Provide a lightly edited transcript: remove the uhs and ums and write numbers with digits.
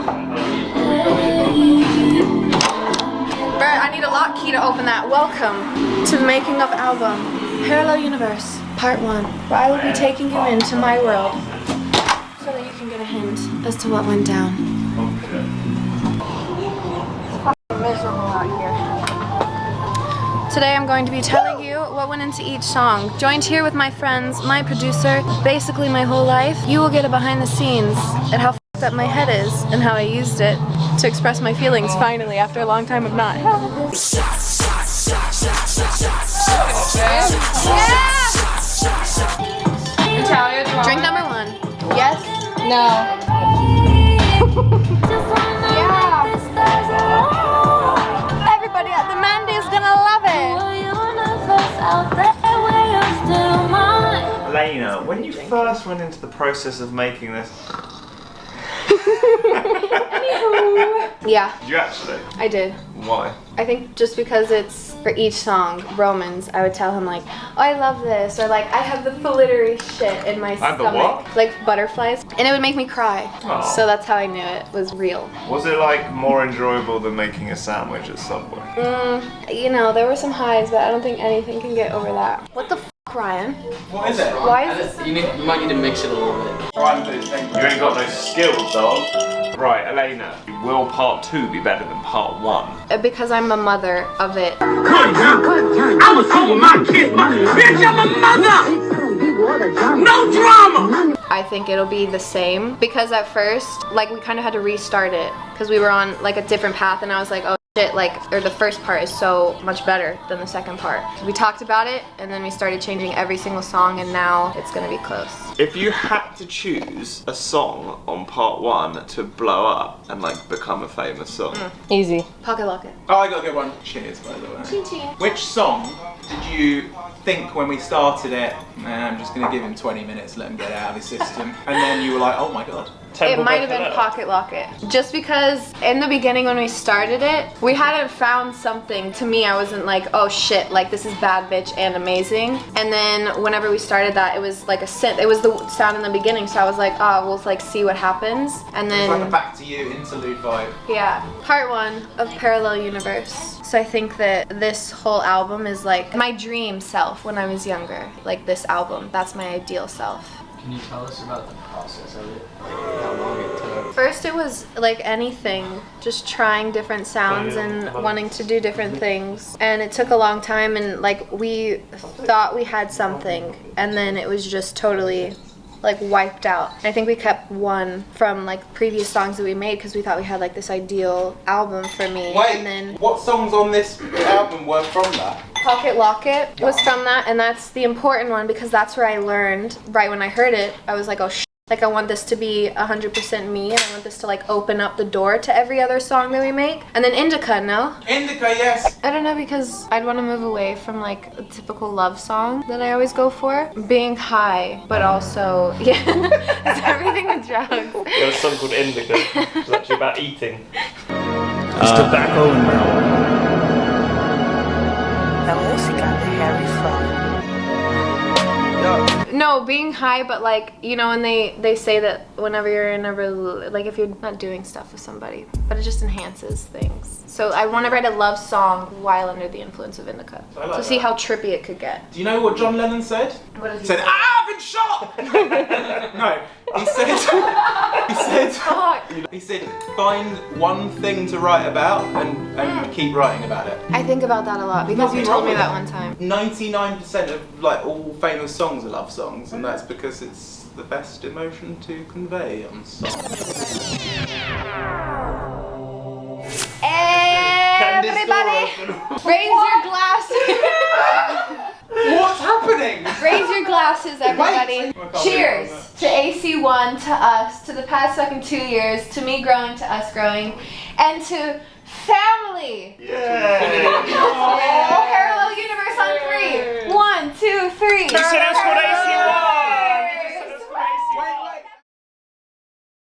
Bert, I need a lock key to open that. Welcome to the making of album Parallel Universe Part 1, where I will be taking you into my world so that you can get a hint as to what went down. It's fucking miserable out here. Today I'm going to be telling you what went into each song. Joined here with my friends, my producer, basically my whole life. You will get a behind the scenes at how f***ed up my head is and how I used it to express my feelings finally after a long time of not. Yeah! Drink number 1. Yes? No. Yeah! Everybody at the Mandy's gonna love it! Alaina, when you first went into the process of making this... Yeah. Did you actually? I did. Why? I think just because it's for each song, Romans, I would tell him like, oh, I love this, or like, I have the glittery shit in my stomach. The what? Like butterflies. And it would make me cry. Oh. So that's how I knew it was real. Was it like more enjoyable than making a sandwich at Subway? You know, there were some highs, but I don't think anything can get over that. What the f***, Ryan? What is it? Why is this? You might need to mix it a little bit. You ain't got no skills, dog. Right, Alaina, will part 2 be better than part 1? Because I'm a mother of it. I'm a soul with my kids, bitch, I'm a mother! No drama! I think it'll be the same because at first, like we kind of had to restart it because we were on like a different path and I was like, oh shit, like, or the first part is so much better than the second part. We talked about it and then we started changing every single song and now it's gonna be close. If you had to choose a song on part 1 to blow up and like become a famous song. Easy. Pocket Locket. Oh, I got a good one. Cheers, by the way. Which song did you think when we started it, I'm just going to give him 20 minutes, let him get it out of his system, and then you were like, oh my god. It might have been Pocket Locket. Just because in the beginning when we started it, we hadn't found something. To me, I wasn't like, oh shit, like this is bad bitch and amazing. And then whenever we started that, it was like a synth. It was the sound in the beginning, so I was like, oh, we'll like see what happens. And then It's like a Back to You interlude vibe. yeah, part 1 of Parallel Universe. So I think that this whole album is like my dream self when I was younger. Like this album, that's my ideal self. Can you tell us about the process of it? How long it took? First it was like anything, just trying different sounds and wanting to do different things. And it took a long time and like we thought we had something and then it was just totally like wiped out. I think we kept one from like previous songs that we made because we thought we had like this ideal album for me. Wait, and then what songs on this album were from that? Pocket Locket was from that, and that's the important one because that's where I learned. Right when I heard it, I was like, oh shit, like I want this to be 100% me, and I want this to like open up the door to every other song that we make. And then Indica, no? Indica, yes. I don't know, because I'd want to move away from like a typical love song that I always go for. Being high, but also, yeah, it's everything with drugs. There was a song called Indica. It was actually about eating. It's tobacco and marijuana. No, being high, but like, you know, and they say that whenever you're in a like if you're not doing stuff with somebody, but it just enhances things. So I want to write a love song while under the influence of Indica to see how trippy it could get. Do you know what John Lennon said? What did he said, say? I've been shot! No, he said, find one thing to write about and keep writing about it. I think about that a lot because you told me that one time. 99% of like all famous songs are love songs, and that's because it's the best emotion to convey on song. Everybody, raise your glasses. What's happening? Raise your glasses, everybody. Wait. Cheers to AC1, to us, to the past fucking 2 years, to me growing, to us growing, and to family. Yeah.